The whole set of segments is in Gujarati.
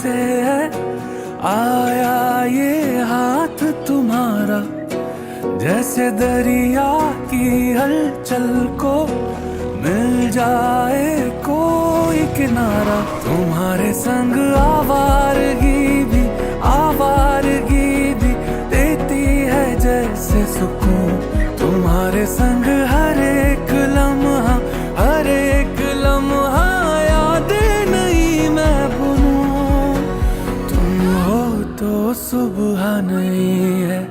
से है आया ये हाथ तुम्हारा, जैसे दरिया की हलचल को मिल जाए कोई किनारा। तुम्हारे संग आवारगी भी देती है जैसे सुकून। तुम्हारे संग हर एक लम्हा यादें नहीं मैं भूलूं। तुम हो तो सुबह नहीं है,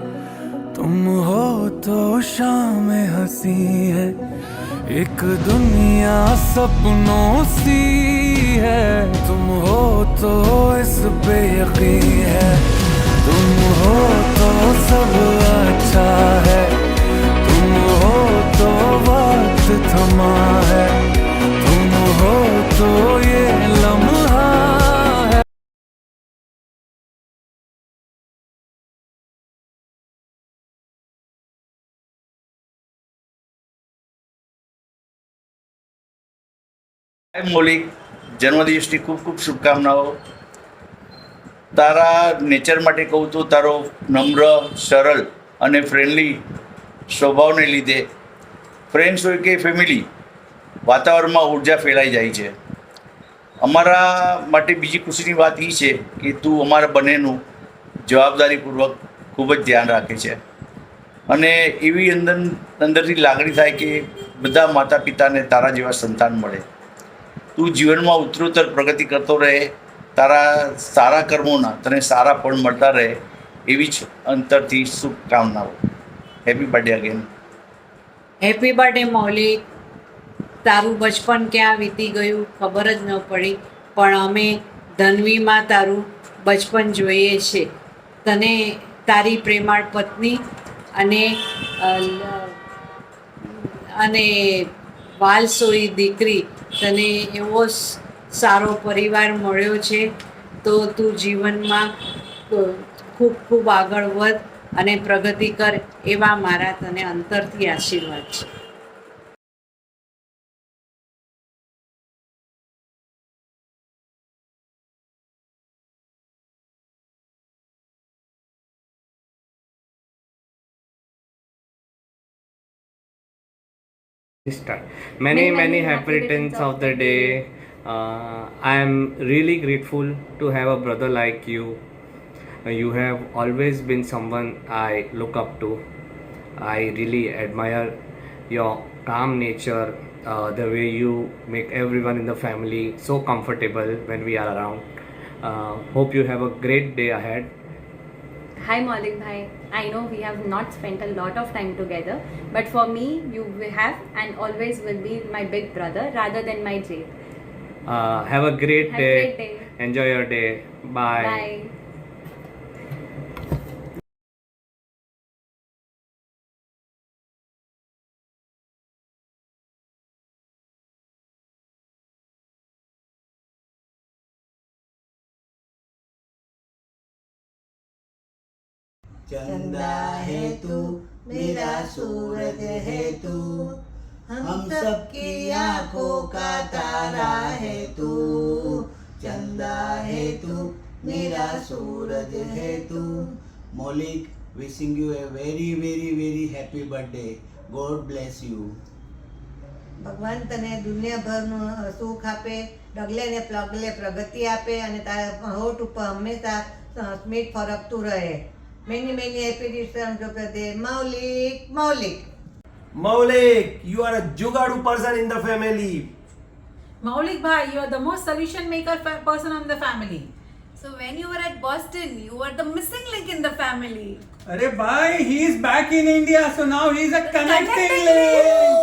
तुम हो तो शाम हंसी है, एक दुनिया सपनों सी है। तुम हो तो इस पे यकीन है, तुम हो तो सब अच्छा है, तुम हो तो वक्त थमा है, तुम हो तो ये लम्हा है। મૌલિક, જન્મદિવસની ખૂબ ખૂબ શુભકામનાઓ. તારા નેચર માટે કહું તો તારો નમ્ર, સરળ અને ફ્રેન્ડલી સ્વભાવને લીધે ફ્રેન્ડ્સ હોય કે ફેમિલી, વાતાવરણમાં ઉર્જા ફેલાઈ જાય છે. અમારા માટે બીજી ખુશીની વાત એ છે કે તું અમારા બંનેનું જવાબદારીપૂર્વક ખૂબ જ ધ્યાન રાખે છે અને એવી અંદરથી લાગણી થાય કે બધા માતા પિતાને તારા જેવા સંતાન મળે. તું જીવનમાં ઉત્તરોત્તર પ્રગતિ કરતો રહે, તારા સારા કર્મોના તને સારા ફળ મળતા રહે એવી જ અંતરથી શુભકામનાઓ. Happy birthday again. Happy birthday Maulik. તારું બચપન ક્યાં વીતી ગયું ખબર જ ન પડી, પણ અમે ધનવીમાં તારું બચપન જોઈએ છે. તને તારી પ્રેમાળ પત્ની અને વાલસોઈ દીકરી, તને એવો સારો પરિવાર મળ્યો છે, તો તું જીવનમાં ખૂબ ખૂબ આગળ વધ અને પ્રગતિ કર, એવા મારા તને અંતરથી આશીર્વાદ છે. Start. Many happy returns of the day. I am really grateful to have a brother like you. You have always been someone I look up to. I really admire your calm nature, the way you make everyone in the family so comfortable when we are around. Hope you have a great day ahead. Hi Maulik bhai, I know we have not spent a lot of time together, but for me you have and always will be my big brother rather than my Jade. Have a great Have a day. great day. Enjoy your day. Bye. Bye. चंदा है तू मेरा सूरज है तू, हम सबकी आंखों का तारा है तू. चंदा है तू मेरा सूरज है तू. मौलिक, wishing you a very happy birthday. God bless you. ભગવાન તને દુનિયાભરનું સુખ આપે, ડગલે ને પગલે પ્રગતિ આપે અને તારા હોઠ ઉપર હંમેશા સ્મિત ફરકતું રહે. Many happy returns of the day. Maulik. Maulik, you are a jugadu person in the family. Maulik bhai, you are the most solution maker person in the family. So when you were at Boston, you were the missing link in the family. अरे भाई, he is back in India, so now he is a connecting link.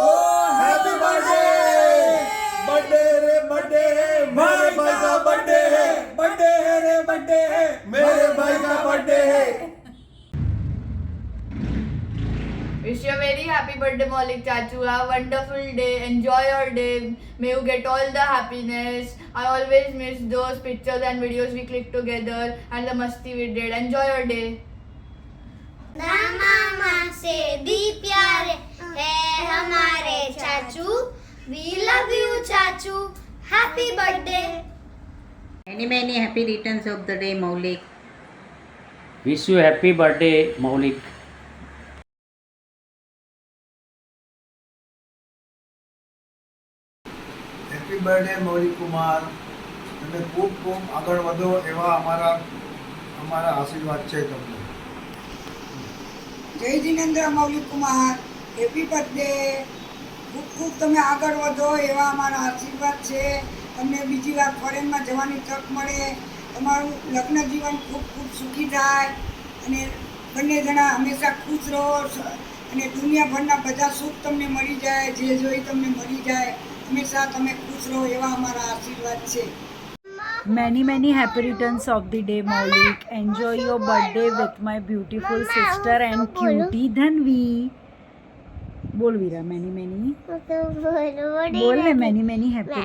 Oh, happy birthday! Birthday रे birthday है, मेरे भाई का birthday है. Birthday है रे birthday है, मेरे भाई का birthday है. Wish you a very happy birthday, Maulik Chachu. Have a wonderful day. Enjoy your day. May you get all the happiness. I always miss those pictures and videos we clicked together and the masti we did. Enjoy your day. मामा से भी प्यारे है हमारे चाचू. We love you चाचू. Happy birthday. Many happy returns of the day, Maulik. Wish you happy birthday, Maulik. Happy birthday Maulik Kumar, તમે ખૂબ ખૂબ આગળ વધો એવા અમારા આશીર્વાદ છે તમને. જય જિનેન્દ્ર મૌલિક કુમાર, હેપી બર્થડે. ખૂબ ખૂબ તમે આગળ વધો એવા અમારા આશીર્વાદ છે. તમને બીજી વાર ફોરેનમાં જવાની તક મળે, તમારું લગ્ન જીવન ખૂબ ખૂબ સુખી થાય અને બંને જણા હંમેશા ખુશ રહો અને દુનિયાભરના બધા સુખ તમને મળી જાય, જે જોઈ તમને મળી જાય. હંમેશા તમે ખુશ રહો એવા અમારા આશીર્વાદ છે. Many happy returns of the day, Maulik. Enjoy your birthday with my beautiful sister and cutie Dhanvi. बोल वीरा many बोल ले many happy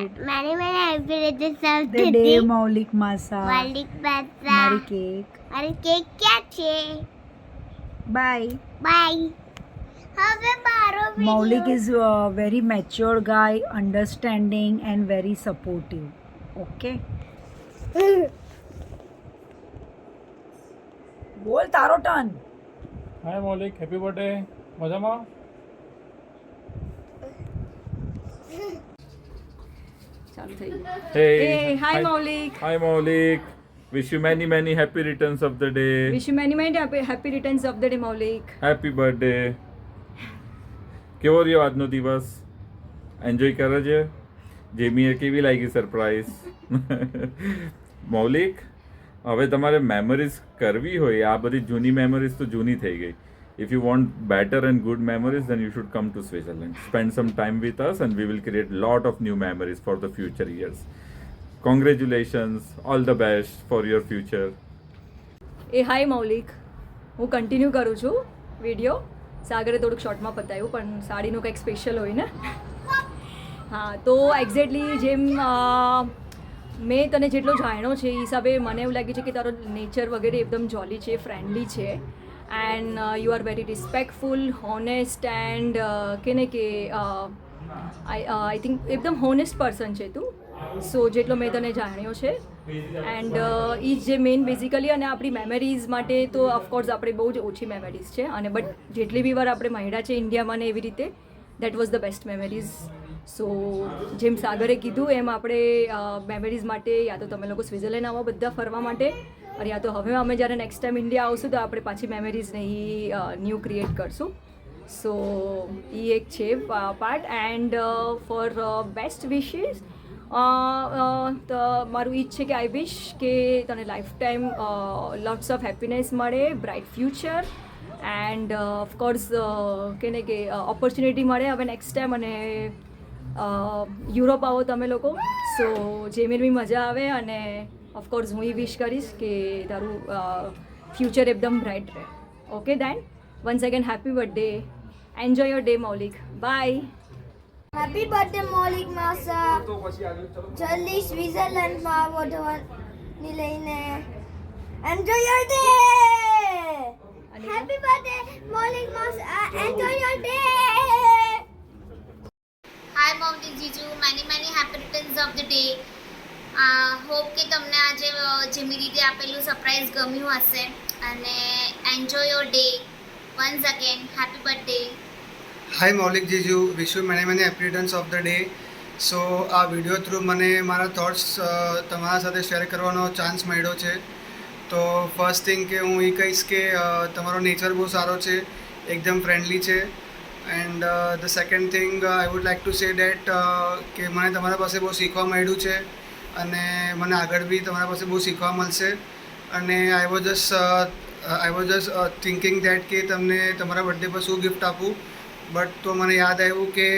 returns of the day मौलिक मासा Maulik Masa. मारी केक મારી કેક ક્યાં છે? बाय. હવે મારો Maulik is a very mature guy, understanding and very supportive. Okay. બોલ તારો ટર્ન. હાય મૌલિક, હેપી બર્થડે. મજામાં? ચાલુ થઈ ગયું. Hey, hi Maulik. Hi Maulik. Wish you many happy returns of the day. Wish you many happy returns of the day, Maulik. Happy birthday. કેવો રહ્યો આજનો દિવસ? એન્જોય કરે છે? જેમીએ કેવી લાગી સરપ્રાઈઝ? મૌલિક, હવે તમારે મેમરીઝ કરવી હોય, આ બધી જૂની મેમરીઝ તો જૂની થઈ ગઈ. If you want better and good memories, then you should come to Switzerland. Spend some time with us and we will create lot of new memories for the future years. Congratulations, all the best for your future. હાય મૌલિક, હું કન્ટિન્યુ કરું છું વિડીયો. સાગરે થોડુંક શોર્ટમાં પતાવ્યું પણ સાડીનું કંઈક સ્પેશિયલ હોય ને. હા, તો એક્ઝેક્ટલી જેમ મેં તને જેટલો જાણ્યો છે એ હિસાબે મને એવું લાગ્યું છે કે તારો નેચર વગેરે એકદમ જોલી છે, ફ્રેન્ડલી છે and you are very respectful, honest and કે ને કે આઈ થિંક એકદમ હોનેસ્ટ પર્સન છે તું. સો જેટલો મેં તને જાણ્યો છે એન્ડ એ જે મેઇન બેઝિકલી અને આપણી મેમરીઝ માટે તો ઓફકોર્સ આપણે બહુ જ ઓછી મેમરીઝ છે અને બટ જેટલી બી વાર આપણે મળ્યા છે ઇન્ડિયામાં ને એવી રીતે that was the best memories. So જેમ સાગરે કીધું એમ આપણે મેમરીઝ માટે યા તો તમે લોકો સ્વિટ્ઝરલેન્ડ આવો બધા ફરવા માટે અને યા તો હવે અમે જ્યારે નેક્સ્ટ ટાઈમ ઇન્ડિયા આવશું તો આપણે પાછી મેમરીઝને એ ન્યૂ ક્રિએટ કરશું. સો એ એક છે part and for best wishes મારું એ જ છે કે આઈ વિશ કે તને life time lots of happiness મળે, બ્રાઇટ ફ્યુચર એન્ડ ઓફકોર્સ કે ને કે ઓપોર્ચ્યુનિટી મળે હવે નેક્સ્ટ ટાઈમ અને યુરોપ આવો તમે લોકો. સો જેમીર બી મજા આવે અને ઓફકોર્સ હું એ વિશ કરીશ કે તારું ફ્યુચર એકદમ બ્રાઇટ રહે. Okay then once again happy birthday. Enjoy your day Maulik. Bye. Happy birthday Maulik માસા. જલ્દી સ્વિટ્ઝરલેન્ડમાં આવો ધવાની લઈને. Enjoy your day. Happy birthday Maulik માસા. Enjoy your day. Hi Maulik જીજુ, many happy returns of the day. Hope કે તમને આજે જેમી રીતે આપેલું સરપ્રાઈઝ ગમ્યું હશે અને enjoy your day. Once again happy birthday. Hi Maulik જીજુ, wish you many happy returns of the day. So આ વિડીયો થ્રુ મને મારા થોટ્સ તમારા સાથે શેર કરવાનો ચાન્સ મળ્યો છે. તો ફર્સ્ટ થિંગ કે હું એ કહીશ કે તમારો નેચર બહુ સારો છે, એકદમ ફ્રેન્ડલી છે. And the second thing I would like to say date કે મને તમારા પાસે બહુ શીખવા મળ્યું છે અને મને આગળ બી તમારા પાસે બહુ શીખવા મળશે. અને I was just thinking that કે તમને તમારા બર્થડે પર શું ગિફ્ટ આપું, બટ તો મને યાદ આવ્યું કે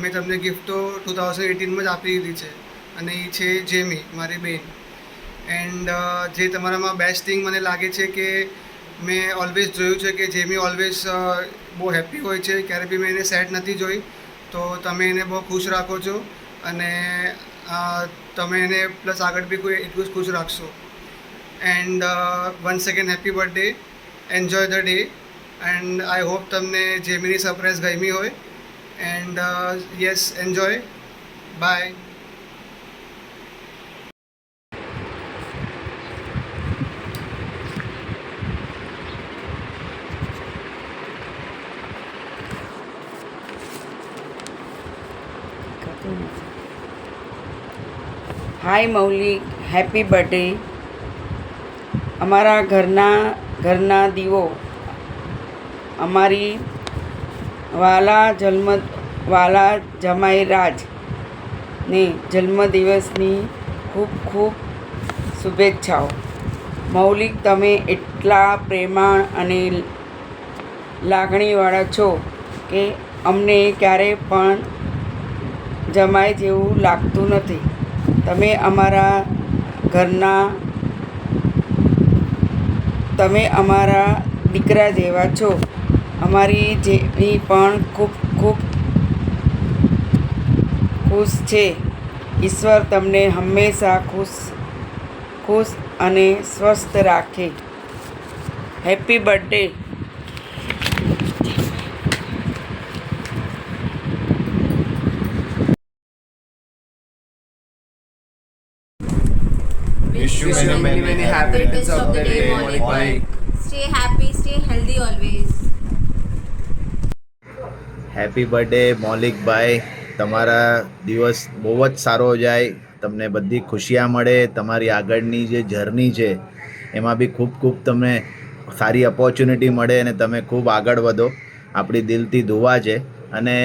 મેં તમને ગિફ્ટ તો 2018માં જ આપી દીધી છે અને એ છે જેમી, મારી બેન. એન્ડ જે તમારામાં બેસ્ટ થિંગ મને લાગે છે કે મેં ઓલવેઝ જોયું છે કે જેમી ઓલવેઝ બહુ હેપી હોય છે, ક્યારે બી મેં એને સેડ નથી જોઈ. તો તમે એને બહુ ખુશ રાખો છો અને તમે એને પ્લસ આગળ બી કોઈ એટલું જ ખુશ રાખશો. And once second happy birthday. Enjoy the day and I hope તમને જેમીની સરપ્રાઈઝ ગમી હોય. And yes, enjoy. Bye. Hi Maulik, happy birthday. અમારા ઘરના દીવો અમારી વાલા જમાઈ રાજને જન્મદિવસની ખૂબ ખૂબ શુભેચ્છાઓ. મૌલિક, તમે એટલા પ્રેમાળ અને લાગણીવાળા છો કે અમને ક્યારેય પણ જમાઈ જેવું લાગતું નથી. તમે અમારા દીકરા જેવા છો. અમારી જેવી પણ ખૂબ ખૂબ ખુશ છે. ઈશ્વર તમને હંમેશા ખુશ અને સ્વસ્થ રાખે. Happy birthday. Wish you many happy returns of the day, Maulik. Stay happy, stay healthy always. Happy birthday મૌલિકભાઈ. તમારા દિવસ બહુ જ સારો જાય, તમને બધી ખુશિયા મળે. તમારી આગળની જે જર્ની છે એમાં બી ખૂબ ખૂબ તમને સારી ઓપોર્ચ્યુનિટી મળે અને તમે ખૂબ આગળ વધો. આપણી દિલથી દુઆ છે. અને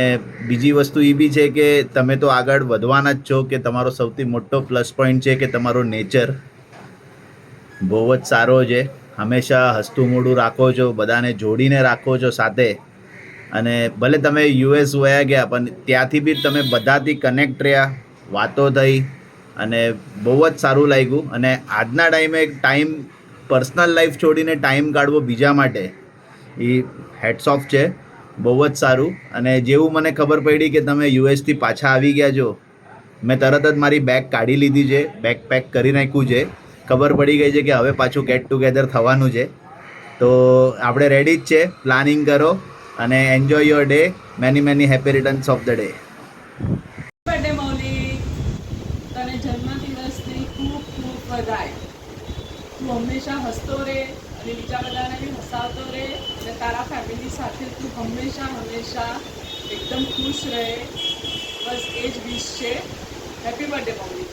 બીજી વસ્તુ એ બી છે કે તમે તો આગળ વધવાના જ છો, કે તમારો સૌથી મોટો પ્લસ પોઈન્ટ છે કે તમારો નેચર બહુ જ સારો છે. હંમેશા હસતું મોઢું રાખો છો, બધાને જોડીને રાખો છો સાથે. અને ભલે તમે યુએસ વયા ગયા પણ ત્યાંથી બી તમે બધાથી કનેક્ટ રહ્યા, વાતો થઈ અને બહુ જ સારું લાગ્યું. અને આજના ટાઈમ પર્સનલ લાઈફ છોડીને ટાઈમ કાઢવો બીજા માટે એ હેડ્સ ઓફ છે. બહુ જ સારું. અને જેવું મને ખબર પડી કે તમે યુએસથી પાછા આવી ગયા છો, મેં તરત જ મારી બેગ કાઢી લીધી છે, બેગ પેક કરી નાખ્યું છે. ખબર પડી ગઈ છે કે હવે પાછું ગેટ ટુગેધર થવાનું છે. તો આપણે રેડી જ છે. પ્લાનિંગ કરો અને enjoy your day. Many happy returns of the day. Birthday Maulik, તને જન્મદિવસની ખૂબ ખૂબ વધાઈ. તું હંમેશા હસતો રહે અને બીજા બધાને બી હસાવતો રહે અને તારા ફેમિલી સાથે તું હંમેશા એકદમ ખુશ રહે. બસ એ જ વિશ છે. Happy birthday Maulik.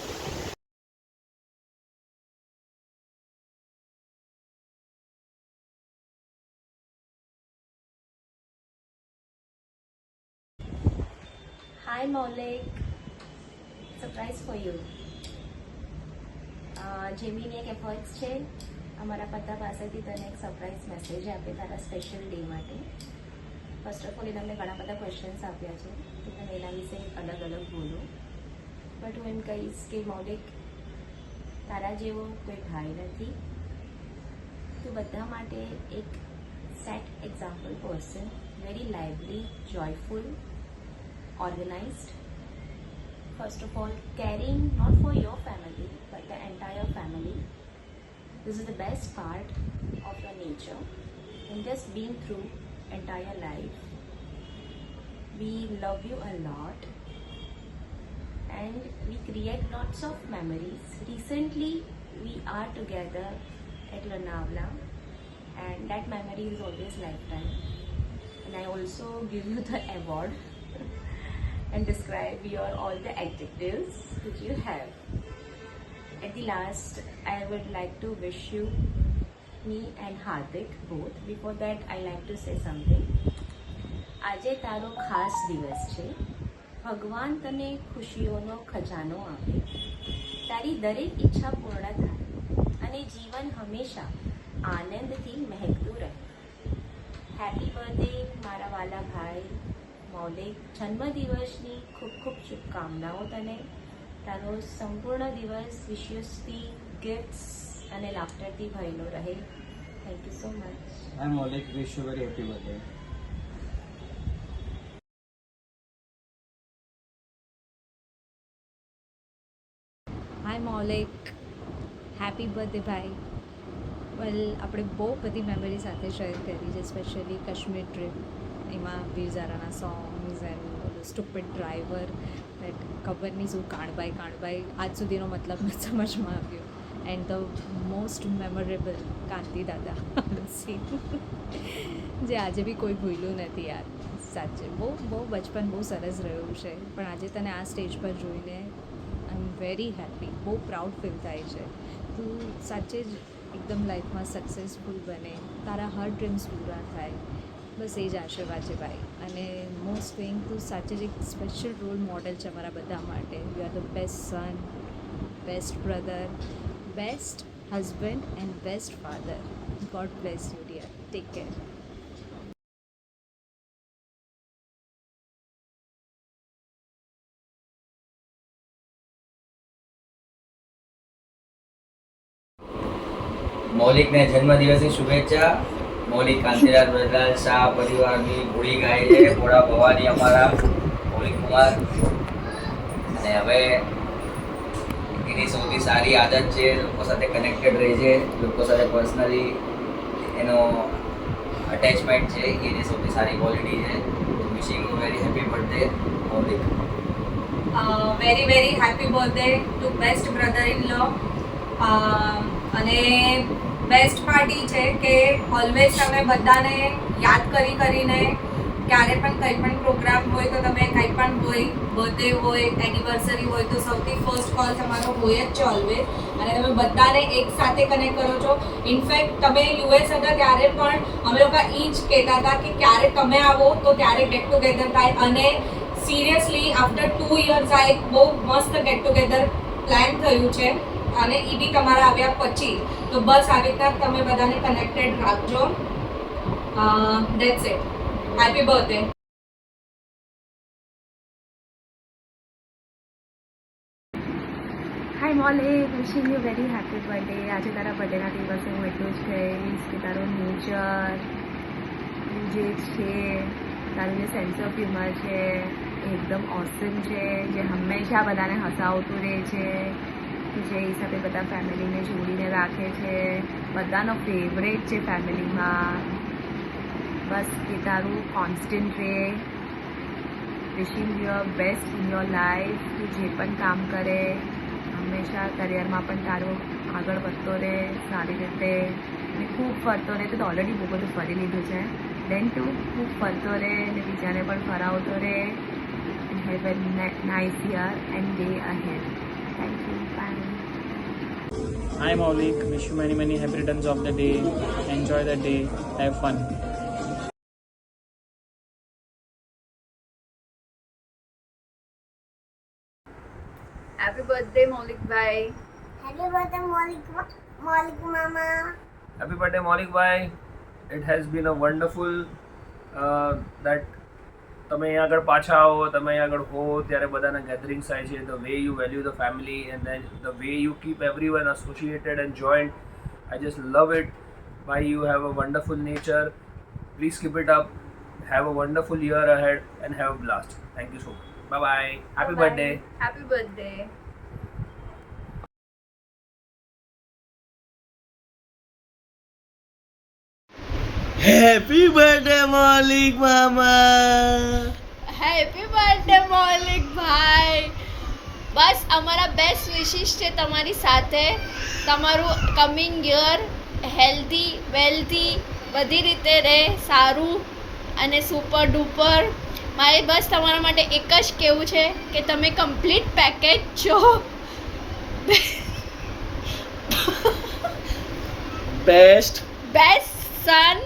Hi Maulik, surprise for you. Gemini એક એફર્ટ્સ છે અમારા પત્તા પાસેથી તને એક સરપ્રાઈઝ મેસેજ આપે તારા સ્પેશિયલ ડે માટે. ફર્સ્ટ ઓફ ઓલ એ તમને ઘણા બધા ક્વેશ્ચન્સ આપ્યા છે તો તમે એના વિશે અલગ અલગ બોલો. બટ હું એમ કહીશ કે મૌલિક, તારા જેવો કોઈ ભાઈ નથી. તું બધા માટે એક set example person, very lively, joyful, organized, first of all caring not for your family but the entire family. This is the best part of your nature and just being through entire life. We love you a lot and we create lots of memories. Recently we are together at Lonavala and that memory is always lifetime. And I also give you the award and describe your all the adjectives which you have. At the last, I would like to wish you, me and Hardik both. Before that, I like to say something. આજે તારો ખાસ દિવસ છે. ભગવાન તને ખુશીઓનો ખજાનો આપે, તારી દરેક ઈચ્છા પૂર્ણ થાય અને જીવન હંમેશા આનંદથી મહેકતું રહે. હેપી બર્થડે મારા વાલા ભાઈ મૌલિક. જન્મદિવસની ખૂબ ખૂબ શુભકામનાઓ તને. તારો સંપૂર્ણ દિવસ વિશેષથી ગિફ્ટ્સ અને લાફ્ટરથી ભરેલો રહે. Thank you so much. Hi Maulik, wish you very happy birthday. Hi Maulik, happy birthday ભાઈ. વેલ, આપણે બહુ બધી મેમરી સાથે શેર કરી છે, સ્પેશિયલી કાશ્મીર ટ્રીપ. એમાં વીરઝારાના songs and stupid driver that ખબર નહીં શું કાણભાઈ આજ સુધીનો મતલબ નથી સમજમાં આવ્યો. એન્ડ ધ મોસ્ટ મેમોરેબલ કાંતિ દાદા સીન જે આજે બી કોઈ ભૂલ્યું નથી યાર. સાચે બહુ બચપન બહુ સરસ રહ્યું છે. પણ આજે તને આ સ્ટેજ પર જોઈને આઈ એમ વેરી હેપી, બહુ પ્રાઉડ ફીલ થાય છે. તું સાચે જ એકદમ લાઈફમાં સક્સેસફુલ બને, તારા હર ડ્રીમ્સ પૂરા થાય, બસ એ જ આશીર્વાદ છે ભાઈ. અને મોસ્ટ થિંગ, તું સાચે જ એક સ્પેશિયલ રોલ મોડેલ છે અમારા બધા માટે. You are the best son, best brother, best husband and best father. God bless you, dear. Take care. મૌલિકને જન્મદિવસની શુભેચ્છા. મૌલિક કાંતિલાલ બ્રજલાલ શાહ પરિવારની ભોળી ગાય છે, ભોળા ભવાની અમારા મૌલિક કુમાર. અને હવે એની સૌથી સારી આદત છે લોકો સાથે કનેક્ટેડ રહે છે, લોકો સાથે પર્સનલી એનો અટેચમેન્ટ છે, એની સૌથી સારી ક્વોલિટી છે. Wishing you very happy birthday Maulik. Very very happy birthday to best brother in law. અને બેસ્ટ પાર્ટી છે કે ઓલવેઝ તમે બધાને યાદ કરીને ક્યારે પણ કંઈ પણ પ્રોગ્રામ હોય તો તમે કંઈ પણ હોય, બર્થડે હોય, એનિવર્સરી હોય તો સૌથી ફર્સ્ટ કોલ તમારો હોય જ છે ઓલવેઝ. અને તમે બધાને એક સાથે કનેક્ટ કરો છો. ઇનફેક્ટ તમે યુએસ હતા ત્યારે પણ અમે લોકો એ જ કહેતા હતા કે ક્યારે તમે આવો તો ત્યારે ગેટ ટુગેધર થાય. અને સિરિયસલી આફ્ટર 2 years આ એક બહુ મસ્ત ગેટ ટુગેધર પ્લાન થયું છે. અને એ બી તમારા આવ્યા પછી. તો બસ આવી રીતના તમે બધાને કનેક્ટેડ રાખજો. That's it. Happy birthday. Hi Maulik, wishing you very happy birthday. આજે તારા બર્થડેના દિવસે હું એટલું જ કહીશ કે તારું નેચર જે છે, તારું જે સેન્સ ઓફ હ્યુમર છે એ એકદમ ઓસમ છે, જે હંમેશા બધાને હસાવતું રહે છે, જે હિસાબે બધા ફેમિલીને જોડીને રાખે છે, બધાનો ફેવરેટ છે ફેમિલીમાં. બસ એ તારું કોન્સ્ટન્ટ રહે. Wishing your best in your life. તું જે પણ કામ કરે હંમેશા કરિયરમાં પણ તારું આગળ વધતો રહે સારી રીતે, અને ખૂબ ફરતો રહે. તો ઓલરેડી બહુ બધું ફરી લીધું છે. દેન તું ખૂબ ફરતો રહે અને બીજાને પણ ફરાવતો રહે. Have a nice year and day ahead. Thank you. Bye. Hi Maulik, wish you many happy returns of the day. Enjoy the day, have fun. Happy birthday Maulik bhai. Happy birthday Maulik mama. Happy birthday Maulik bhai. It has been a wonderful that તમે અહીંયા આગળ પાછા આવો, તમે અહીંયા આગળ હો ત્યારે બધાના ગેધરિંગ્સ થાય છે. The way you value the family and then the way you keep everyone associated and joint. I just love it. ભાઈ you have a wonderful nature. Please keep it up. Have a wonderful year ahead and have a blast. Thank you so much. Bye bye. Happy birthday. Happy birthday. Happy birthday Maulik mama. Happy birthday Maulik ભાઈ. બસ અમારા બેસ્ટ વિશિસ છે તમારી સાથે. તમારું કમિંગ યર હેલ્ધી વેલ્ધી બધી રીતે રહે, સારું અને સુપર ડુપર. મારે બસ તમારા માટે એક જ કહેવું છે કે તમે કમ્પ્લીટ પેકેજ છો. Best son,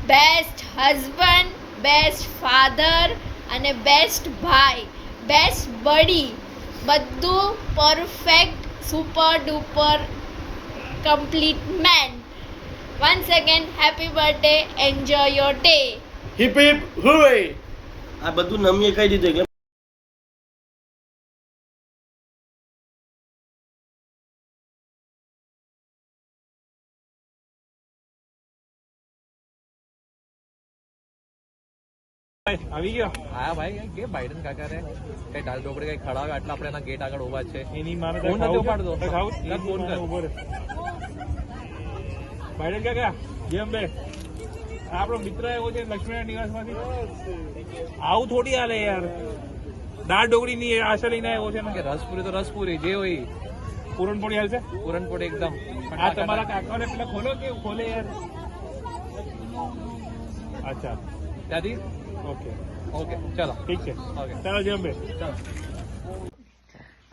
best husband, best father અને બેસ્ટ ભાઈ, બેસ્ટ બડી, બધું perfect super duper complete man. Once again happy birthday. Enjoy your day. hip hip hooray. આ બધું નમીએ કહી દીધું એટલે આવી ગયો. હા ભાઈ, કે બાઇડન કાકા રે કઈ દાલ ઢોકળી કઈ ખડાવે એટલે આપણે એના ગેટ આગળ ઉભા છે. એની મારે ફોન નથી ઉપાડતો. ફોન કર. બાઇડન કાકા જેમ બે આપણો મિત્ર એવો છે લક્ષ્મીના નિવાસમાંથી. આવું થોડી હાલે યાર. દાળ ઢોકળી ની આશા લઈને આવ્યો છે ને. રસપુરી તો રસપુરી જે હોય. પૂરણપોળી હાલશે. પૂરણપોળી એકદમ. આ તમારા કાકાને પેલા ખોલો કે ખોલે યાર. અચ્છા ત્યાંથી ઓકે ઓકે ચાલો ઠીક છે. ઓકે ચાલો જેમ બે ચાલો.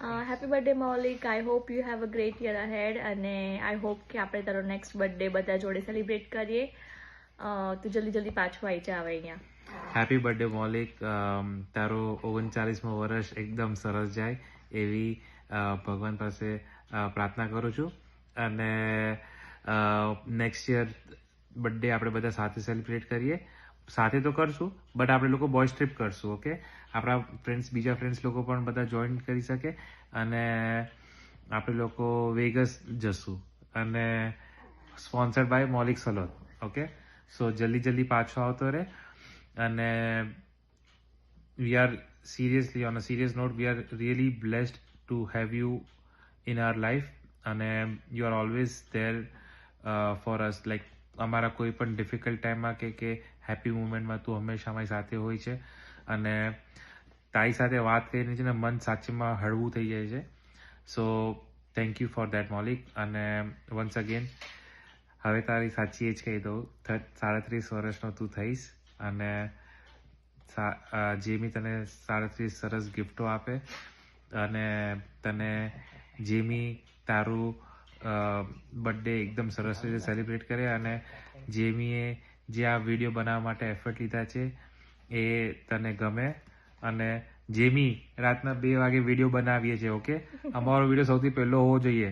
Happy birthday Maulik. I hope you have a great year ahead અને આઈ હોપ કે આપણે તારો નેક્સ્ટ બર્થડે બધા જોડે સેલિબ્રેટ કરીએ. તું જલ્દી પાછો આવી જા હવે અહીંયા. હેપી બર્થડે મૌલિક. તારો 39મો વર્ષ એકદમ સરસ જાય એવી ભગવાન પાસે પ્રાર્થના કરું છું. અને નેક્સ્ટ યર બર્થડે આપણે બધા સાથે સેલિબ્રેટ કરીએ. સાથે તો કરશું બટ આપણે લોકો બોયઝ ટ્રીપ કરશું. ઓકે, આપણા ફ્રેન્ડ્સ, બીજા ફ્રેન્ડ્સ લોકો પણ બધા જોઈન કરી શકે અને આપણે લોકો વેગસ જશું અને sponsored by Maulik salon. Okay, so જલ્દી પાછો આવતો રહે. અને we are seriously, on a serious note, we are really blessed to have you in our life and you are always there for us. Like અમારા કોઈ પણ ડિફિકલ્ટ ટાઈમમાં કે હેપી મુમેન્ટમાં તું હંમેશા અમારી સાથે હોય છે અને તારી સાથે વાત કરીને છે ને મન સાચેમાં હળવું થઈ જાય છે. So thank you for that Maulik. અને વન્સ અગેન હવે તારી સાચી એજ કહી દઉં, 37 વર્ષનો તું થઈશ અને જેમી તને 37 સરસ ગિફ્ટો આપે અને તને જેમી તારું બર્થડે એકદમ સરસ રીતે સેલિબ્રેટ કરે અને જેમીએ જે આ વિડીયો બનાવવા માટે એફર્ટ લીધા છે એ તને ગમે. અને જેમી રાતના 2 વાગે વિડીયો બનાવીએ છીએ. ઓકે, અમારો વિડીયો સૌથી પહેલો હોવો જોઈએ.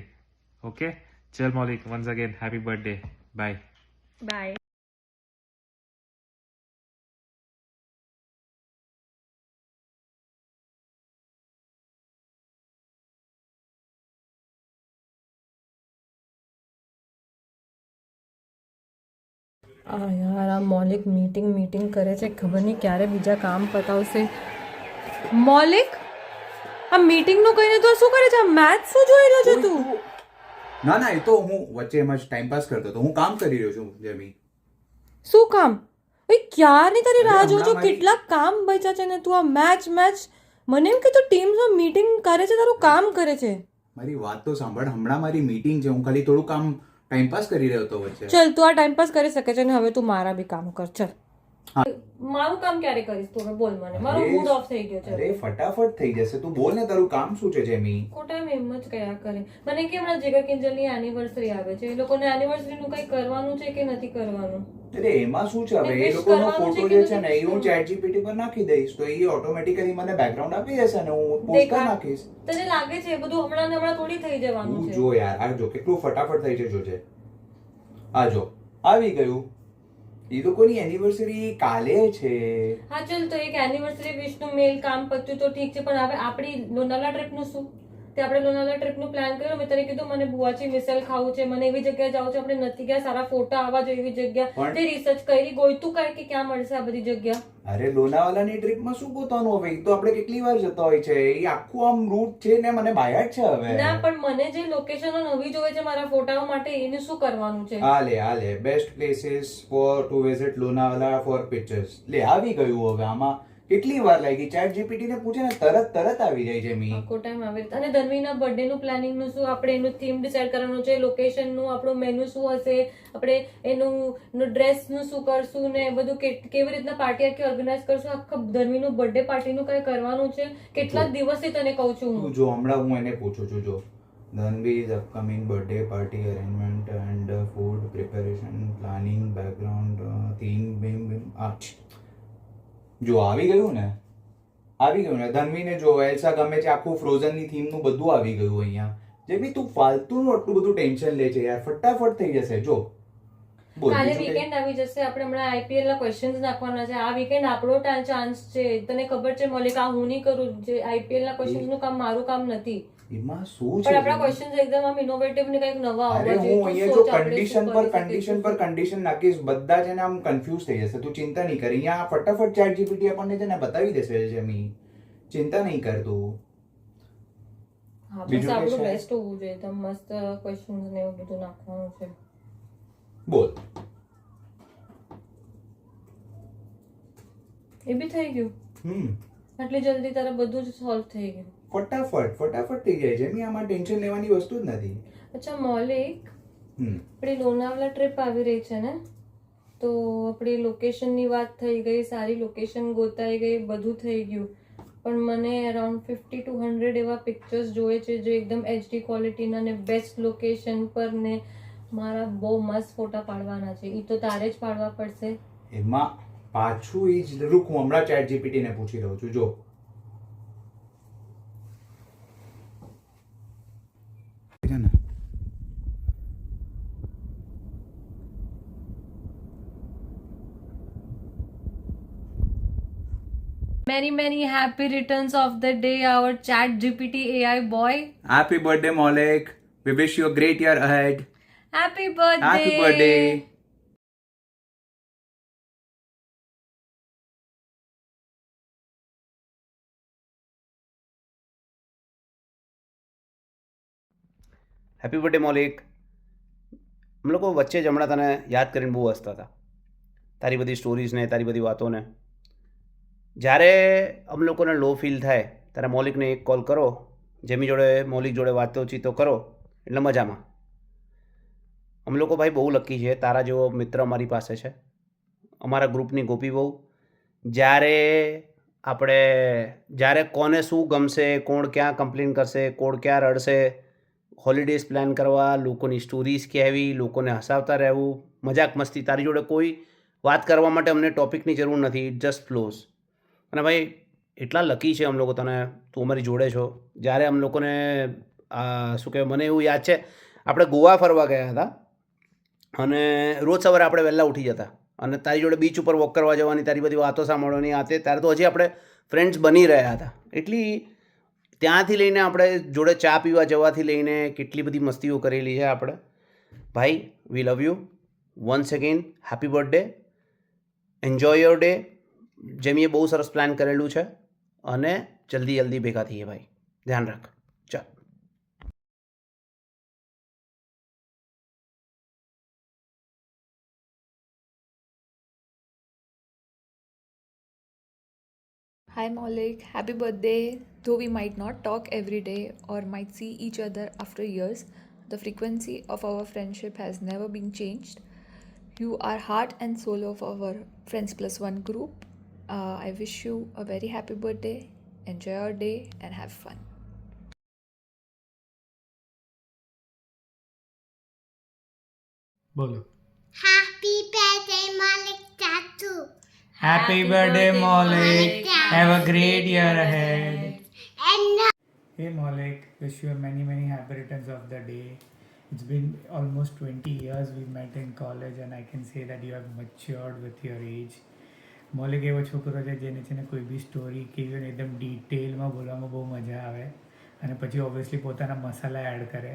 ઓકે, ચલ Maulik, once again happy birthday. Bye bye. યાર આ મૌલિક મીટિંગ કરે છે, ખબર નહીં ક્યારે બીજા કામ પતાવશે. મૌલિક, આ મીટિંગનું કહીને તો શું કરે છે? આ મેચ શું જોઈ રહ્યો છે તું? ના એ તો હું વચ્ચે એમ જ ટાઈમ પાસ કરતો હતો. હું કામ કરી રહ્યો છું જેમી. શું કામ? એ ક્યારની તારી રાહ જોઉં છું, કેટલા કામ બચ્યા છે ને તું આ મેચ. મને એમ કે તું ટીમમાં મીટિંગ કરે છે, તારું કામ કરે છે. મારી વાત તો સાંભળ, હમણાં મારી મીટિંગ છે, હું ખાલી થોડું કામ ટાઈમ પાસ કરી રહ્યો હતો વચ્ચે. ચલ, તું આ ટાઈમ પાસ કરી શકે છે ને હવે તું મારા બી કામ કર. ચલ, મારું કામ ક્યારે કરીશ તું? હવે બોલ મને, મારો મૂડ ઓફ થઈ ગયો છે. અરે ફટાફટ થઈ જશે, તું બોલ ને તારું કામ શું છે જેમી? ખોટા એમ જ કયા કરે. મને કે હમણાં જીગા કિંજલની એનિવર્સરી આવે છે, એ લોકોને એનિવર્સરીનું કંઈ કરવાનું છે કે નથી કરવાનું? અરે એમાં શું છે હવે, એ લોકોનો ફોટો જે છે ને એ હું ChatGPT પર નાખી દઈશ તો એ ઓટોમેટિકલી મને બેકગ્રાઉન્ડ આપી દેશે ને હું પોસ્ટ કરી નાખીશ. તને લાગે છે એ બધું હમણાં થોડી થઈ જવાનું છે? જો યાર, આ જો કેટલું ફટાફટ થઈ જશે. જોજે, આ જો આવી ગયું. એ લોકોની એનિવર્સરી કાલે છે. હા ચલ, તો એક એનિવર્સરી વિશ નું મેલ કામ પત્યું તો ઠીક છે, પણ હવે આપણી લોનાવાલા ટ્રીપ નું શું? તે આપણે લોનાવાલા ટ્રીપ નું પ્લાન કર્યો. મેં તને કીધું મને બુઆચી મિસલ ખાવું છે, મને એવી જગ્યાએ જવું છે, આપણે નથી ગયા, સારા ફોટા આવવા જોઈએ એવી જગ્યા. તે રિસર્ચ કરી, ગોઈતું કાંઈ કે ક્યાં મળશે આ બધી જગ્યા? અરે લોનાવાલાની ટ્રીપમાં શું પોતાનું હવે, એ તો આપણે કેટલી વાર જતા હોય છે. એ આખું આમ રૂટ છે ને મને બાયડ છે હવે. ના, પણ મને જે લોકેશનો નવી જોવે છે મારા ફોટાઓ માટે, એનું શું કરવાનું છે? આ લે best places for to visit Lonavala for pictures. લે આવી ગયું હવે. આમાં કેટલી વાર લાગી? ChatGPT ને પૂછે ને તરત આવી જાય છે. મી આખો ટાઈમ આવી રીતે. અને ધન્વીના બર્થડે નું પ્લાનિંગ નું શું? આપણે એનું થીમ ડિસાઈડ કરવાનું છે, લોકેશન નું, આપણું મેનુ શું હશે, આપણે એનું ડ્રેસ નું શું કરશું ને બધું, કેવી રીતના પાર્ટી આખી ઓર્ગેનાઇઝ કરશું. આખા ધન્વીનું બર્થડે પાર્ટી નું કઈ કરવાનું છે. કેટલા દિવસથી તને કહું છું હું. જો હમણાં હું એને પૂછું છું. જો ધનવી's upcoming birthday party arrangement and food preparation planning background theme જો આવી ગયું ને ધનવીને જો એલ્સા ગમે છે, આખું ફ્રોઝન ની થીમ નું બધું આવી ગયું અહીંયા. જે બી તું ફાલતુનું આટલું બધું ટેન્શન લે છે યાર, ફટાફટ થઈ જશે. જો કાલે વીકેન્ડ આવી જશે, આપણે હમણાં IPL ના ક્વેશ્ચન્સ નાખવાના છે. આ વીકેન્ડ આપણો ચાન્સ છે. તને ખબર છે મૌલિક, આ હું નહીં કરું. જે IPL ના ક્વેશ્ચન્સ નું કામ મારું કામ નથી. એમાં શું છે? પણ આપણા ક્વેશ્ચન્સ એકદમ આમ ઇનોવેટિવ ને કંઈક નવા આવવા જોઈએ. હું અહીંયા જો કન્ડિશન પર કન્ડિશન નાખીશ, બધા છે ને આમ કન્ફ્યુઝ થઈ જશે. તું ચિંતા નહીં કર, અહીંયા ફટાફટ ChatGPT આપણને છે ને બતાવી દેશે. જેમી ચિંતા નહીં કર તું. હા, બસ આપણું બેસ્ટ હોવું જોઈએ. તો મસ્ત ક્વેશ્ચન્સ ને એવું બધું નાખવાનું છે. બોલ. એ બી થઈ ગયું? આટલી જલ્દી તારે બધું જ સોલ્વ થઈ ગયું? ફટાફટ થઈ જાય છે. આમાં ટેન્શન લેવાની વસ્તુ જ નથી. અચ્છા મૌલિક, આપણી લોનાવાલા ટ્રીપ આવી રહી છે ને, તો આપણી લોકેશનની વાત થઈ ગઈ, સારી લોકેશન ગોતાઈ ગઈ, બધું થઈ ગયું, પણ મને અરાઉન્ડ 50 to 100 એવા પિક્ચર્સ જોઈએ છે જે એકદમ HD ક્વોલિટીના ને બેસ્ટ લોકેશન પર ને મારા બહુ મસ્ત ફોટા પાડવાના છે. એ તો તારે જ પાડવા પડશે. એમાં પાછું એ જ રૂક, હું હમણાં ચેટ જીપીટી ને પૂછી રહ્યો છું. જો Many happy returns of the day, our chat GPT AI boy. Happy birthday, Maulik. We wish you a great year ahead. Happy birthday. Happy birthday. Happy birthday Maulik. અમે લોકો વચ્ચે જ હમણાં તને યાદ કરીને બહુ હસતા હતા, તારી બધી સ્ટોરીઝને, તારી બધી વાતોને. જ્યારે અમ લોકોને લો ફીલ થાય ત્યારે મૌલિકને એક કોલ કરો, જેમી જોડે મૌલિક જોડે વાતોચીતો કરો એટલે મજામાં. અમે લોકો ભાઈ બહુ લકી છે, તારા જેવો મિત્ર અમારી પાસે છે. અમારા ગ્રુપની ગોપી બહુ, જ્યારે કોને શું ગમશે, કોણ ક્યાં કમ્પ્લેન કરશે, કોણ ક્યાં રડશે, હોલિડેઝ પ્લાન કરવા, લોકોની સ્ટોરીઝ કહેવી, લોકોને હસાવતા રહેવું, મજાક મસ્તી. તારી જોડે કોઈ વાત કરવા માટે અમને ટોપિકની જરૂર નથી, ઇટ જસ્ટ ફ્લોઝ. અને ભાઈ એટલા લકી છે અમ લોકો તને, તું અમારી જોડે છો. જ્યારે અમ લોકોને શું કહેવાય, મને એવું યાદ છે આપણે ગોવા ફરવા ગયા હતા અને રોજ સવારે આપણે વહેલા ઉઠી જતા અને તારી જોડે બીચ ઉપર વોક કરવા જવાની, તારી બધી વાતો સાંભળવાની આતે. ત્યારે તો હજી આપણે ફ્રેન્ડ્સ બની રહ્યા હતા. એટલી ત્યાંથી લઈને આપણે જોડે ચા પીવા જવાથી લઈને કેટલી બધી મસ્તીઓ કરેલી છે આપણે. ભાઈ we love you once again. Happy birthday. Enjoy your day. જેમીએ બહુ સરસ પ્લાન કરેલું છે અને જલ્દી ભેગા થઈએ ભાઈ. ધ્યાન રાખ. ચાલ. Hi Maulik, happy birthday. Though we might not talk every day or might see each other after years, the frequency of our friendship has never been changed. You are heart and soul of our Friends Plus One group. I wish you a very happy birthday. Enjoy your day and have fun. બોલો. Happy birthday, Maulik Chachu. Happy birthday, Maulik. Have a great year ahead. Hey Maulik, wish you many happy returns of the day. It's been almost 20 years we met in college and I can say that you have matured with your age. મૌલિક એવો છોકરો છે જેને છે ને કોઈ બી સ્ટોરી કેવી હોય ને એકદમ ડિટેલમાં બોલવામાં બહુ મજા આવે અને પછી ઓબ્વિયસલી પોતાના મસાલા એડ કરે.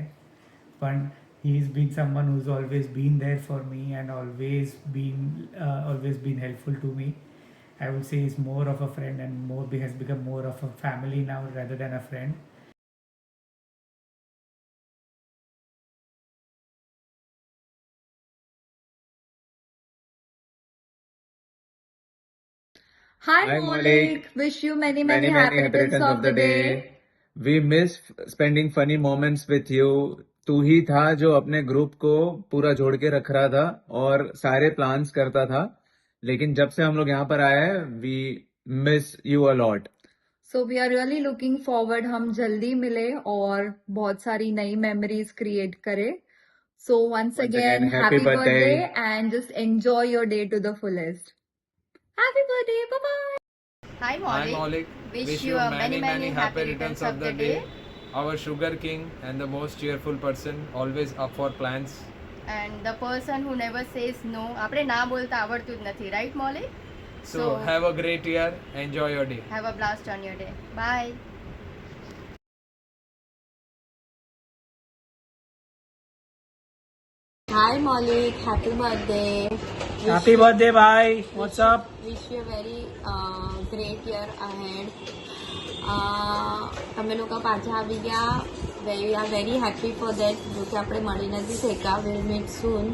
પણ he has been someone who's always been there for me and always been helpful to me. I would say he's more of a friend and has become more of a family now rather than a friend. Hi Maulik, wish you many happy returns of the day. We miss spending funny moments with you. तू ही था जो अपने ग्रुप को पूरा जोड़ के रख रहा था और सारे प्लान्स करता था. लेकिन जब से हम लोग यहाँ पर आए हैं, we miss you a lot. So we are really looking forward हम जल्दी मिले और बहुत सारी नई memories create करें. So once again happy birthday and just enjoy your day to the fullest. Happy birthday, bye bye. Hi Maulik. Wish you a many happy returns of the day. Our sugar king and the most cheerful person, always up for plans. And the person who never says no. આપણે ના બોલતા આવડતું જ નથી, right Maulik? So have a great year. Enjoy your day. Have a blast on your day. Bye. Hi Maulik, happy birthday. Happy birthday, bye. What's up? Wish you a very great year ahead. તમે લોકો પાછા આવી ગયા. We are very happy for that. જો કે આપણે મળી નથી શક્યા. We'll meet soon.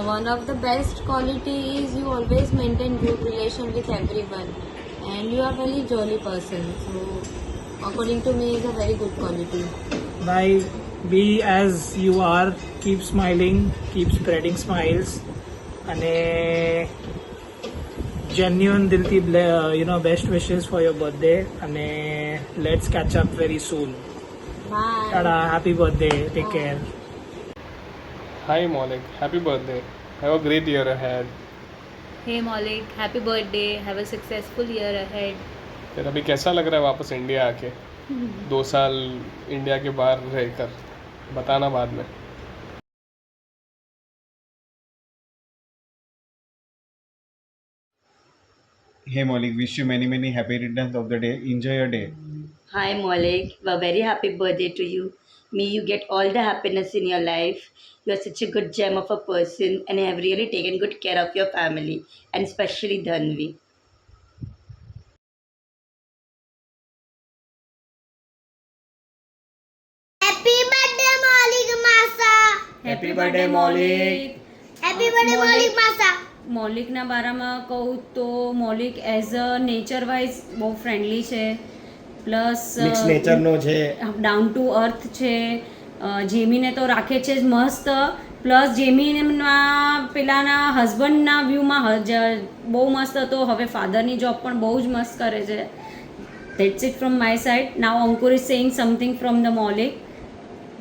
One of the best quality is you always maintain good relation with everyone and you are very jolly person. So according to me is a very good quality. Bye. Be as you are. Keep smiling. Keep spreading smiles. અને જેન્યુઅન દિલથી best wishes for your birthday અને let's catch up very soon. Tata, happy birthday, take care. Hi Maulik, happy birthday. Have a great year ahead. Hey Maulik, happy birthday. Have a successful year ahead. फिर अभी कैसा लग रहा है वापस इंडिया आके 2 साल इंडिया के बाहर रहकर? बताना बाद में. Hey Maulik, wish you many happy returns of the day. Enjoy your day. Hi Maulik, a very happy birthday to you. May you get all the happiness in your life. You are such a good gem of a person and have really taken good care of your family and especially Dhanvi. Happy birthday Maulik Masa. Happy birthday Maulik. Happy birthday Maulik Masa. મૌલિકના બારામાં કહું તો મૌલિક એઝ અ નેચર વાઇઝ બહુ ફ્રેન્ડલી છે, પ્લસ મિક્સ નેચરનો છે, ડાઉન ટુ અર્થ છે. જેમીને તો રાખે છે જ મસ્ત, પ્લસ જેમીના પેલાના હસબન્ડના વ્યૂમાં બહુ મસ્ત હતો. હવે ફાધરની જોબ પણ બહુ જ મસ્ત કરે છે. That's it from my side. Now Ankur is saying something from the Maulik.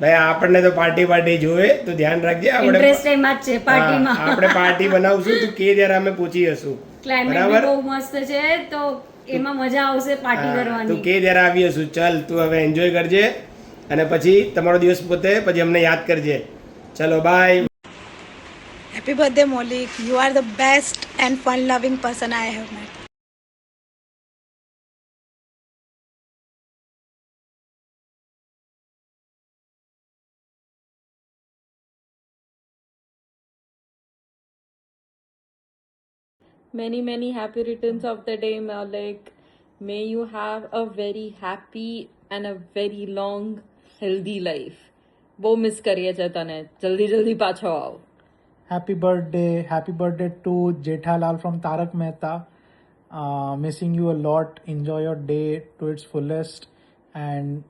ભાઈ આપણને તો પાર્ટી જોવે તો ધ્યાન રાખજે. ઇન્ટરેસ્ટ એમાં જ છે પાર્ટીમાં. આપણે પાર્ટી બનાવશું, તું કે ત્યારે અમે પહોંચી જશું. ક્લાઇમેટ બહુ મસ્ત છે તો એમાં મજા આવશે પાર્ટી કરવાની. તું કે ત્યારે આવી જશું. ચાલ તું હવે એન્જોય કરજે અને પછી તમારો દિવસ પોતે પછી અમને યાદ કરજે. ચલો by. Happy birthday Maulik. You are the best and fun loving person I have met. Many happy returns of the day Maulik. May you have a very happy and a very long healthy life. બહુ મિસ કરીએ છે તને. જલ્દી પાછો આવ. Happy birthday to Jethalal from Tarak Mehta. Missing you a lot. Enjoy your day to its fullest and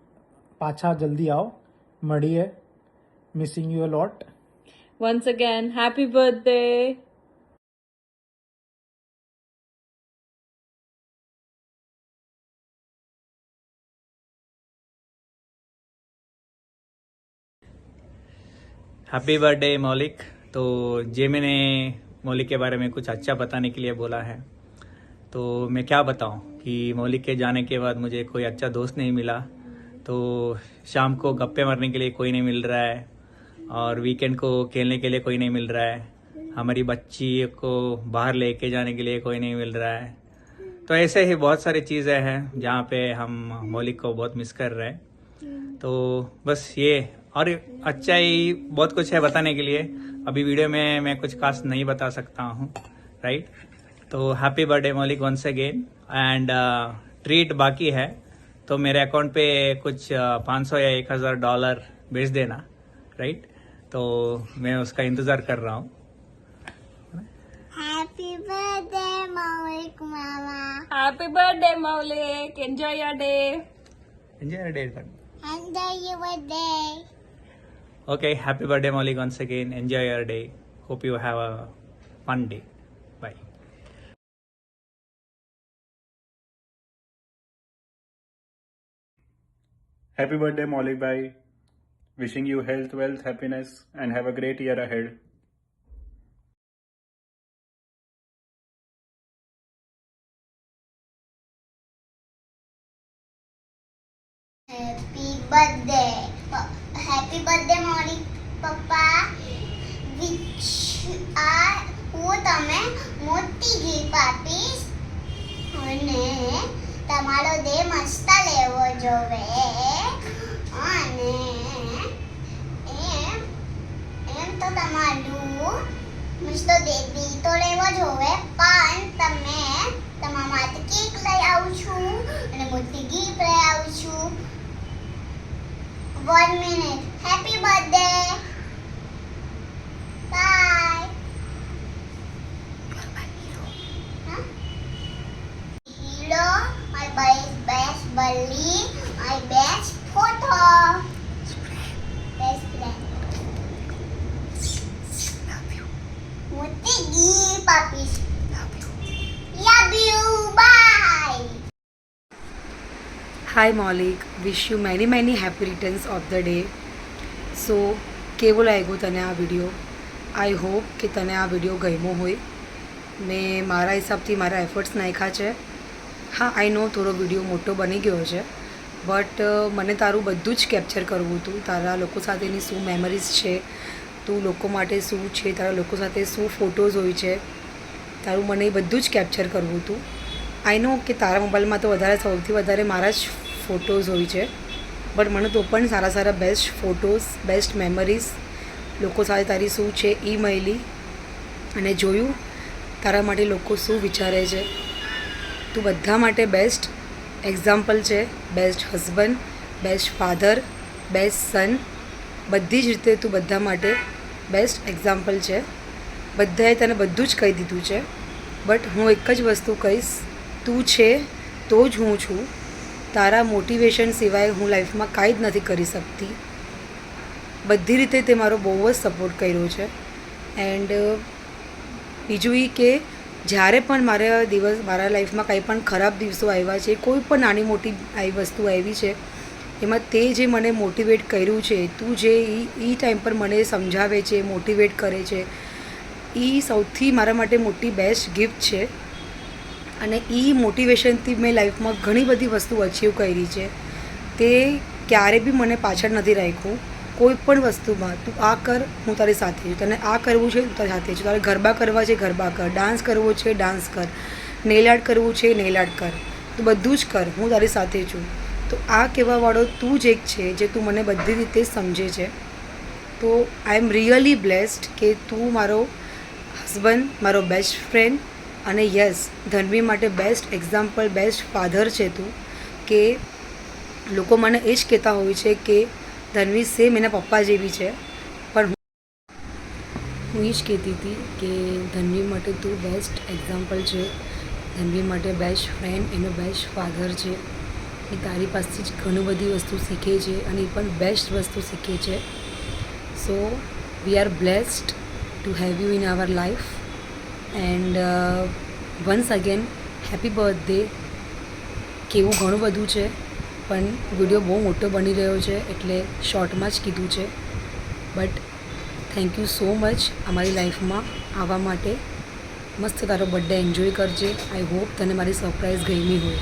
પાછા જલ્દી આવ, મળીએ. Missing you a lot. Once again, happy birthday. Happy birthday मौलिक. तो जे मैंने मौलिक के बारे में कुछ अच्छा बताने के लिए बोला है तो मैं क्या बताऊं कि मौलिक के जाने के बाद मुझे कोई अच्छा दोस्त नहीं मिला. तो शाम को गप्पे मारने के लिए कोई नहीं मिल रहा है और वीकेंड को खेलने के लिए कोई नहीं मिल रहा है. हमारी बच्ची को बाहर लेके जाने के लिए कोई नहीं मिल रहा है. तो ऐसे ही बहुत सारी चीज़ें हैं जहाँ पे हम मौलिक को बहुत मिस कर रहे हैं. तो बस ये और अच्छा ही बहुत कुछ है बताने के लिए. अभी वीडियो में मैं कुछ खास नहीं बता सकता हूँ, राइट. तो हैप्पी बर्थडे मौलिक वंस अगेन एंड ट्रीट बाकी है तो मेरे अकाउंट पे कुछ 500 या $1000 भेज देना, राइट. तो मैं उसका इंतज़ार कर रहा हूँ. Happy birthday Maulik Mama. Happy birthday Maulik. Enjoy your day. Enjoy your day. Enjoy your day. Okay, happy birthday Maulik once again. Enjoy your day. Hope you have a fun day. Bye. Happy birthday Maulik bhai. Wishing you health, wealth, happiness and have a great year ahead. Happy birthday Maulik પપ્પા. હું તમે મોટી ગિફ્ટ આપીશ અને તમારો ડે મસ્ત લેવો જોવે અને એમ તો તમારું મસ્ત ડે તો લેવો જોવે પણ તમે તમારા માટે કેક લઈ આવું છું અને મોટી ગિફ્ટ લઈ આવું છું. 1 minute. Happy birthday. Bye. Huh? Hero, my best buddy, my best photo. Best friend. Love you. What did you, puppies? Love you. Love hi Maulik, wish you many happy returns of the day. So કેવો લાગ્યો તને આ વિડીયો? આઈ હોપ કે તને આ વિડીયો ગમ્યો હોય. મેં મારા હિસાબથી મારા એફર્ટ્સ નાખ્યા છે. હા, આઈ નો થોડો વિડીયો મોટો બની ગયો છે, બટ મને તારું બધું જ કેપ્ચર કરવું હતું. તારા લોકો સાથેની શું મેમરીઝ છે, તું લોકો માટે શું છે, તારા લોકો સાથે શું ફોટોઝ હોય છે, તારું મને એ બધું જ કેપ્ચર કરવું હતું. આઈ નો કે તારા મોબાઈલમાં તો સૌથી વધારે મારા જ ફોટોઝ હોય છે, બટ મને તો પણ સારા સારા બેસ્ટ ફોટોઝ, બેસ્ટ મેમરીઝ લોકો સાથે તારી શું છે એ મળી, અને જોયું તારા માટે લોકો શું વિચારે છે. તું બધા માટે બેસ્ટ એક્ઝામ્પલ છે, best husband, best father, best son, બધી જ રીતે તું બધા માટે બેસ્ટ એક્ઝામ્પલ છે. બધાએ તને બધું જ કહી દીધું છે, બટ હું એક જ વસ્તુ કહીશ, તું છે તો જ હું છું. તારા મોટિવેશન સિવાય હું લાઈફમાં કાંઈ જ નથી કરી શકતી. બધી રીતે તે મારો બહુ જ સપોર્ટ કર્યો છે. એન્ડ બીજું એ કે જ્યારે પણ મારા લાઈફમાં કંઈ પણ ખરાબ દિવસો આવ્યા છે, કોઈ પણ નાની મોટી વસ્તુ આવી છે, એમાં તે જે મને મોટિવેટ કર્યું છે, તું જે એ ટાઈમ પર મને સમજાવે છે, મોટિવેટ કરે છે, એ સૌથી મારા માટે મોટી બેસ્ટ ગિફ્ટ છે. અને એ મોટિવેશનથી મેં લાઈફમાં ઘણી બધી વસ્તુ અચીવ કરી છે. તે ક્યારે બી મને પાછળ નથી રાખ્યું કોઈ પણ વસ્તુમાં. તું આ કર, હું તારી સાથે છું. તને આ કરવું છે, તું તારી સાથે છું. તારે ગરબા કરવા છે, ગરબા કર. ડાન્સ કરવો છે, ડાન્સ કર. નેલ આર્ટ કરવું છે, નેલ આર્ટ કર. તું બધું જ કર, હું તારી સાથે છું. તો આ કહેવાવાળો તું જ એક છે જે તું મને બધી રીતે સમજે છે. તો આઈ એમ રિયલી બ્લેસ્ડ કે તું મારો હસબન્ડ, મારો બેસ્ટ ફ્રેન્ડ, અને યસ, ધન્વી માટે બેસ્ટ એક્ઝામ્પલ, બેસ્ટ ફાધર છે તું. કે લોકો મને એ જ કહેતા હોય છે કે ધન્વી સેમ એના પપ્પા જેવી છે, પણ હું એ જ કહેતી હતી કે ધન્વી માટે તું બેસ્ટ એક્ઝામ્પલ છે, ધન્વી માટે બેસ્ટ ફ્રેન્ડ, એનો બેસ્ટ ફાધર છે. એ તારી પાસેથી જ ઘણી બધી વસ્તુ શીખે છે, અને એ પણ બેસ્ટ વસ્તુ શીખે છે. So we are blessed to have you in our life. And once again happy birthday. કેવું ઘણું બધું છે, પણ વિડીયો બહુ મોટો બની રહ્યો છે, એટલે શોર્ટમાં જ કીધું છે. But thank you so much અમારી લાઈફમાં આવવા માટે. મસ્ત તારો બર્થડે એન્જોય કરજે. આઈ હોપ તને મારી સરપ્રાઈઝ ગમી હોય.